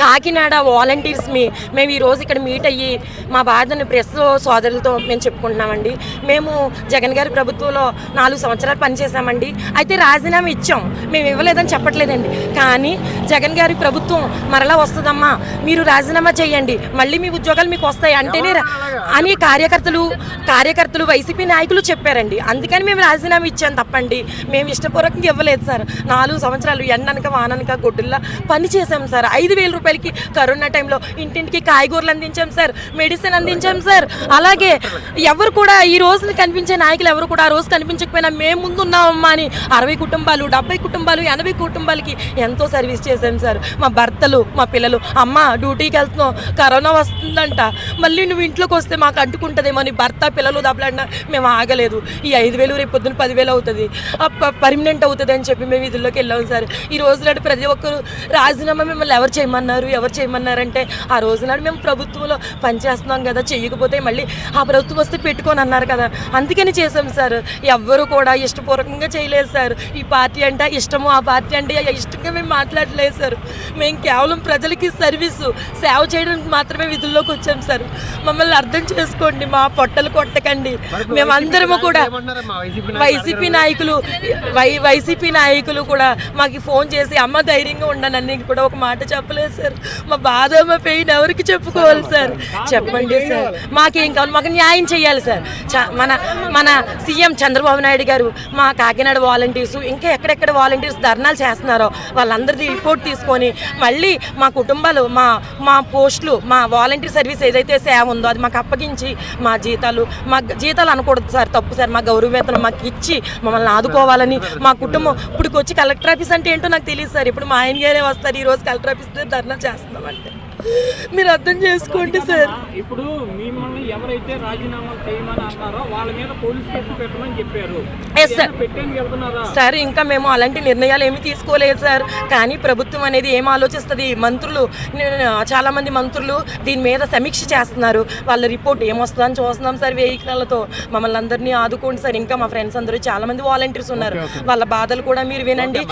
Kakinada volunteers మేము ఈరోజు ఇక్కడ మీట్ అయ్యి మా బాధను ప్రెస్ సోదరులతో మేము చెప్పుకుంటున్నామండి. మేము జగన్ గారి ప్రభుత్వంలో 4 సంవత్సరాలు పనిచేసామండి. అయితే రాజీనామా ఇచ్చాం, మేము ఇవ్వలేదని చెప్పట్లేదండి. కానీ జగన్ గారి ప్రభుత్వం మరలా వస్తుందమ్మా, మీరు రాజీనామా చేయండి, మళ్ళీ మీ ఉద్యోగాలు మీకు వస్తాయి అంటేనే అని కార్యకర్తలు వైసీపీ నాయకులు చెప్పారండి. అందుకని మేము రాజీనామా ఇచ్చాం తప్పండి, మేము ఇష్టపూర్వకంగా ఇవ్వలేదు సార్. 4 సంవత్సరాలు ఎండనక వాననక గొడ్డుల్లా పని చేసాం సార్. 5,000 రూపాయలకి కరోనా టైంలో ఇంటింటికి కాయగూరలు అందించాం సార్, మెడిసిన్ అందించాం సార్. అలాగే ఎవరు కూడా ఈ రోజు కనిపించే నాయకులు ఎవరు కూడా ఆ రోజు కనిపించకపోయినా మేము ముందున్నామమ్మా అని 60 కుటుంబాలు 70 కుటుంబాలు 80 కుటుంబాలకి ఎంతో సర్వీస్ చేశాం సార్. మా భర్తలు మా పిల్లలు, అమ్మ డ్యూటీకి వెళ్తున్నాం, కరోనా వస్తుందంట, మళ్ళీ నువ్వు ఇంట్లోకి వస్తే మాకు అంటుకుంటుందేమో అని భర్త పిల్లలు దెబ్బలాడినా మేము ఆగలేదు. ఈ 5,000 రేపు పొద్దున్న 10,000 అవుతుంది, పర్మనెంట్ అవుతుంది అని చెప్పి మేము విధుల్లోకి వెళ్ళాం సార్. ఈ రోజు నాడు ప్రతి ఒక్కరు రాజీనామా మిమ్మల్ని ఎవరు చేయమన్నారంటే ఆ రోజు నాడు మేము ప్రభుత్వంలో పనిచేస్తున్నాం కదా, చెయ్యకపోతే మళ్ళీ ఆ ప్రభుత్వం వస్తే పెట్టుకొని అన్నారు కదా, అందుకని చేసాం సార్. ఎవ్వరు కూడా ఇష్టపూర్వకంగా చేయలేదు సార్. ఈ పార్టీ అంటే ఇష్టము, ఆ పార్టీ అంటే ఇష్టంగా మేము మాట్లాడలేదు సార్. మేము కేవలం ప్రజలకి సేవ చేయడానికి మాత్రమే విధుల్లోకి వచ్చాం సార్. మమ్మల్ని అర్థం చేసుకోండి, మా పొట్టలు కొట్టకండి. మేమందరము కూడా వైసీపీ నాయకులు కూడా మాకు ఫోన్ చేసి అమ్మ ధైర్యంగా ఉండనని కూడా ఒక మాట చెప్పలేదు సార్. మా బాధ మా పెయిన్ ఎవరికి చెప్పుకోవాలి సార్? చెప్పండి సార్, మాకేం కావాలి? మాకు న్యాయం చేయాలి సార్. మన సీఎం చంద్రబాబు నాయుడు గారు మా కాకినాడ వాలంటీర్స్ ఇంకా ఎక్కడెక్కడ వాలంటీర్స్ ధర్నాలు చేస్తున్నారో వాళ్ళందరిది రిపోర్ట్ తీసుకొని మళ్ళీ మా కుటుంబాలు మా పోస్టులు మా వాలంటీర్ సర్వీస్ ఏదైతే సేవ ఉందో అది మాకు అప్పగించి మా జీతాలు అనకూడదు సార్, తప్పు సార్. మా గౌరవవేతనం మాకు ఇచ్చి మమ్మల్ని ఆదుకోవాలని మా కుటుంబం ఇప్పుడు వచ్చి కలెక్టర్ ఆఫీస్ అంటే ఏంటో నాకు తెలియదు సార్. ఇప్పుడు మా ఆయన గారే వస్తారు, ఈరోజు కలెక్టర్ ఆఫీస్ ధర్నా చేస్తున్నామంటే మీరు అర్థం చేసుకోండి సార్. ఇప్పుడు మిమ్మల్ని ఎవరైతే రాజీనామా చేయమని అన్నారో వాళ్ళ మీద పోలీస్ కేసు పెట్టమని చెప్పారు సార్. ఇంకా మేము అలాంటి నిర్ణయాలు ఏమి తీసుకోలేదు సార్. కానీ ప్రభుత్వం అనేది ఏం ఆలోచిస్తుంది? చాలా మంది మంత్రులు దీని మీద సమీక్ష చేస్తున్నారు. వాళ్ళ రిపోర్ట్ ఏమొస్తుందని చూస్తున్నాం సార్. వెహికల్లతో మమ్మల్ని అందరినీ ఆదుకోండి సార్. ఇంకా మా ఫ్రెండ్స్ అందరూ చాలా మంది వాలంటీర్స్ ఉన్నారు, వాళ్ళ బాధలు కూడా మీరు వినండి.